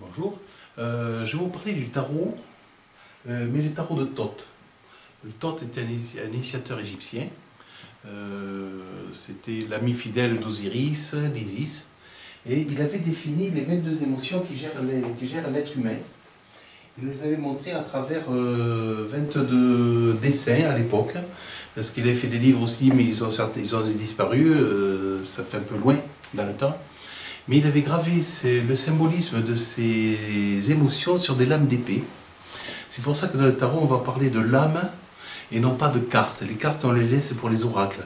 Bonjour, je vais vous parler du tarot, mais le tarot de Thoth. Le Thoth était un initiateur égyptien, c'était l'ami fidèle d'Osiris, d'Isis, et il avait défini les 22 émotions qui gèrent l'être humain. Il nous avait montré à travers 22 dessins à l'époque, parce qu'il avait fait des livres aussi, mais ils ont disparu, ça fait un peu loin dans le temps. Mais il avait gravé le symbolisme de ces émotions sur des lames d'épée. C'est pour ça que dans le tarot, on va parler de lames et non pas de cartes. Les cartes, on les laisse pour les oracles.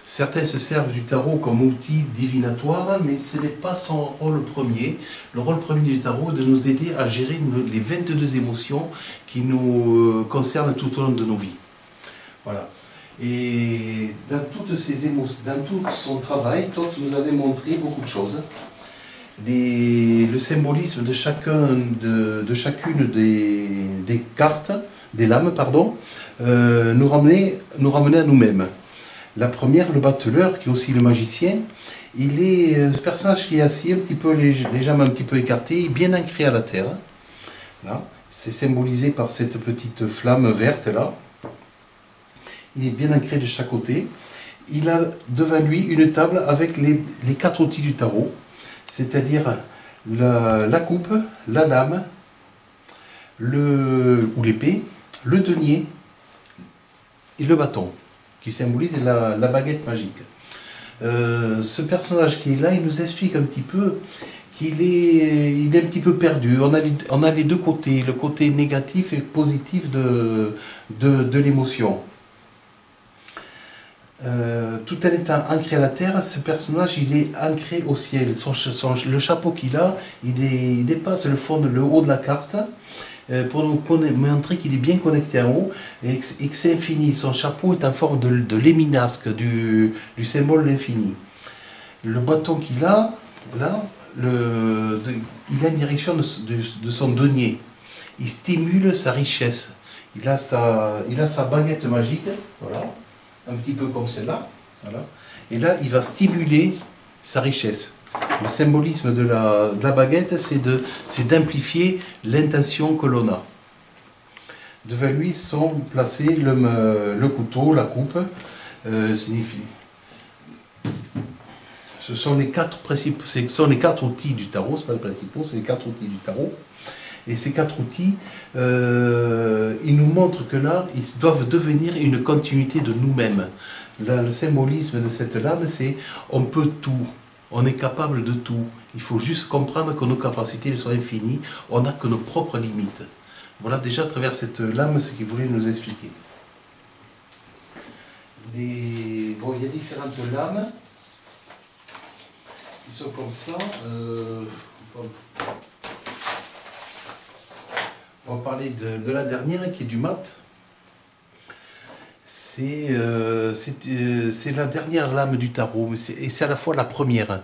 Certains se servent du tarot comme outil divinatoire, mais ce n'est pas son rôle premier. Le rôle premier du tarot est de nous aider à gérer les 22 émotions qui nous concernent tout au long de nos vies. Voilà. Et dans toutes ces émotions, dans tout son travail, Thoth nous avait montré beaucoup de choses. Le symbolisme de chacune des cartes, des lames, pardon, nous ramenait à nous-mêmes. La première, le battleur, qui est aussi le magicien, il est un personnage qui est assis, un petit peu, les jambes un petit peu écartées, bien ancré à la terre. Là, c'est symbolisé par cette petite flamme verte là. Il est bien ancré de chaque côté. Il a devant lui une table avec les 4 outils du tarot, c'est-à-dire la coupe, la lame, ou l'épée, le denier et le bâton, qui symbolise la baguette magique. Ce personnage qui est là, il nous explique un petit peu qu'il est un petit peu perdu. On a les deux côtés, le côté négatif et positif de l'émotion. Tout en étant ancré à la terre, ce personnage il est ancré au ciel. Le chapeau qu'il a, il dépasse le haut de la carte pour nous montrer qu'il est bien connecté en haut et que c'est infini. Son chapeau est en forme de léminasque, du symbole de l'infini. Le bâton qu'il a, là, il a une direction de son denier. Il stimule sa richesse. Il a sa baguette magique, voilà. Un petit peu comme celle-là, voilà. Et là, il va stimuler sa richesse. Le symbolisme de la baguette, c'est d'amplifier l'intention que l'on a. Devant lui sont placés le couteau, la coupe, ce sont les 4 principaux, ce sont les 4 outils du tarot, ce n'est pas les principaux, c'est les 4 outils du tarot. Et ces 4 outils, ils nous montrent que là, ils doivent devenir une continuité de nous-mêmes. Le symbolisme de cette lame, c'est on peut tout, on est capable de tout. Il faut juste comprendre que nos capacités sont infinies, on n'a que nos propres limites. Voilà déjà à travers cette lame ce qu'il voulait nous expliquer. Bon, il y a différentes lames qui sont comme ça. On va parler de la dernière qui est du mat. C'est la dernière lame du tarot, et c'est à la fois la première.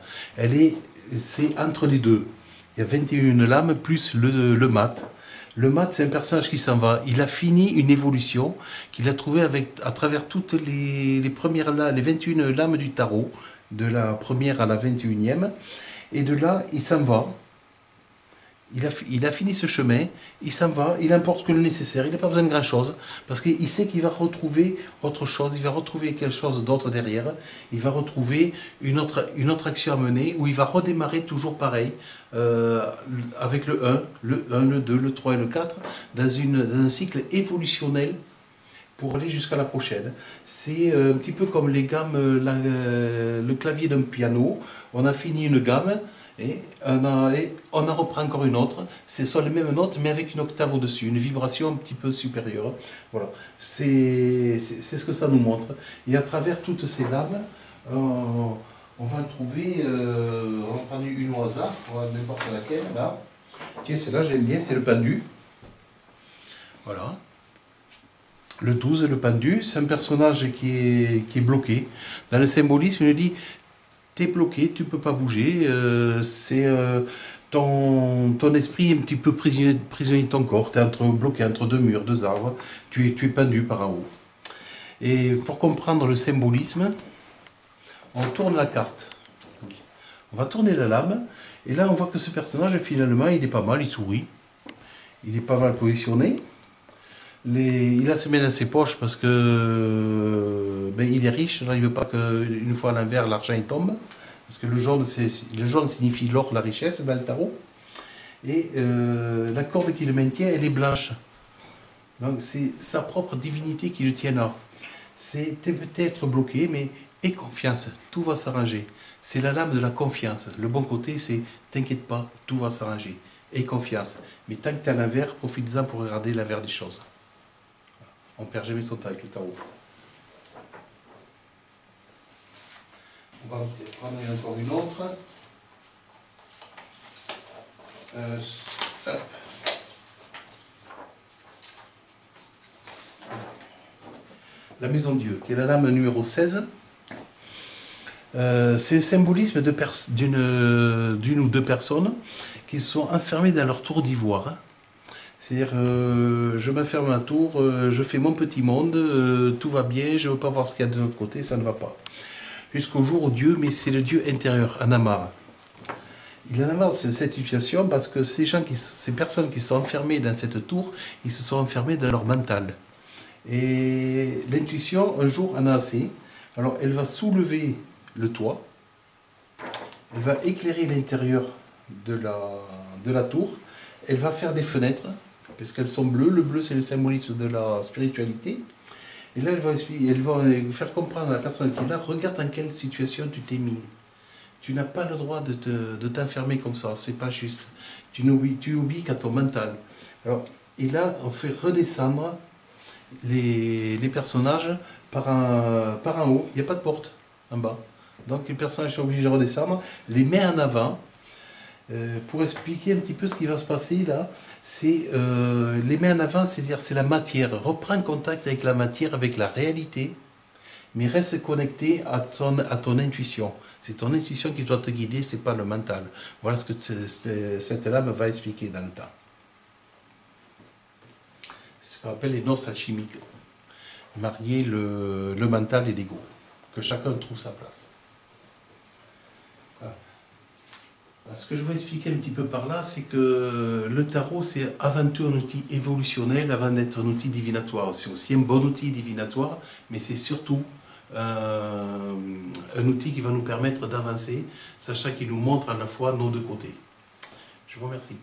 C'est entre les deux. Il y a 21 lames plus le mat. Le mat, c'est un personnage qui s'en va. Il a fini une évolution qu'il a trouvée à travers toutes les 21 lames du tarot, de la première à la 21e. Et de là, il s'en va. Il a fini ce chemin, il s'en va, il importe que le nécessaire, il n'a pas besoin de grand-chose, parce qu'il sait qu'il va retrouver autre chose, il va retrouver quelque chose d'autre derrière, il va retrouver une autre action à mener, où il va redémarrer toujours pareil, avec le 1, le 2, le 3 et le 4, dans un cycle évolutionnel, pour aller jusqu'à la prochaine. C'est un petit peu comme les gammes, le clavier d'un piano, on a fini une gamme, et on en reprend encore une autre. Ce sont les mêmes notes, mais avec une octave au-dessus, une vibration un petit peu supérieure. Voilà, c'est ce que ça nous montre. Et à travers toutes ces lames, on va trouver, on va prendre une au hasard, n'importe laquelle, là. Tiens, celle-là, j'aime bien, c'est le pendu. Voilà. Le 12, le pendu, c'est un personnage qui est bloqué. Dans le symbolisme, il dit... Tu es bloqué, tu ne peux pas bouger, c'est ton esprit est un petit peu prisonnier de ton corps, tu es bloqué entre deux murs, deux arbres, tu es pendu par en haut. Et pour comprendre le symbolisme, on tourne la carte. On va tourner la lame, Et là, on voit que ce personnage, finalement, il est pas mal, il sourit. Il est pas mal positionné. Il a ses mains dans ses poches parce que ben, il est riche, il ne veut pas qu'une fois à l'envers, l'argent il tombe. Parce que le jaune signifie l'or, la richesse dans le tarot. Et la corde qui le maintient, elle est blanche. Donc c'est sa propre divinité qui le tient là. C'est peut-être bloqué, mais aie confiance, tout va s'arranger. C'est la lame de la confiance. Le bon côté, c'est t'inquiète pas, tout va s'arranger. Aie confiance. Mais tant que tu as l'envers, profite-en pour regarder l'envers des choses. On ne perd jamais son temps avec le tarot. On va prendre encore une autre. Hop. La Maison de Dieu, qui est la lame numéro 16. C'est le symbolisme d'une ou deux personnes qui sont enfermées dans leur tour d'ivoire. C'est-à-dire, je m'enferme à ma tour, je fais mon petit monde, tout va bien, je ne veux pas voir ce qu'il y a de l'autre côté, ça ne va pas. Jusqu'au jour où Dieu, mais c'est le Dieu intérieur, en a marre. Il en a marre de cette situation parce que ces personnes qui sont enfermées dans cette tour, ils se sont enfermés dans leur mental. Et l'intuition, un jour, en a assez. Alors, elle va soulever le toit, elle va éclairer l'intérieur de la tour, elle va faire des fenêtres, puisqu'elles sont bleues. Le bleu, c'est le symbolisme de la spiritualité. Et là, elle va faire comprendre à la personne qui est là, regarde dans quelle situation tu t'es mis. Tu n'as pas le droit de t'enfermer comme ça, c'est pas juste. Tu oublies qu'à ton mental. Alors, et là, on fait redescendre les personnages par en haut. Il n'y a pas de porte en bas. Donc les personnages sont obligés de redescendre, les mains en avant. Pour expliquer un petit peu ce qui va se passer là, c'est les mains en avant, c'est-à-dire c'est la matière. Reprends contact avec la matière, avec la réalité, mais reste connecté à ton intuition. C'est ton intuition qui doit te guider, c'est pas le mental. Voilà ce que cette lame va expliquer dans le temps. C'est ce qu'on appelle les noces alchimiques. Marier le mental et l'ego. Que chacun trouve sa place. Voilà. Ce que je veux expliquer un petit peu par là, c'est que le tarot, c'est avant tout un outil évolutionnel, avant d'être un outil divinatoire. C'est aussi un bon outil divinatoire, mais c'est surtout un outil qui va nous permettre d'avancer, sachant qu'il nous montre à la fois nos deux côtés. Je vous remercie.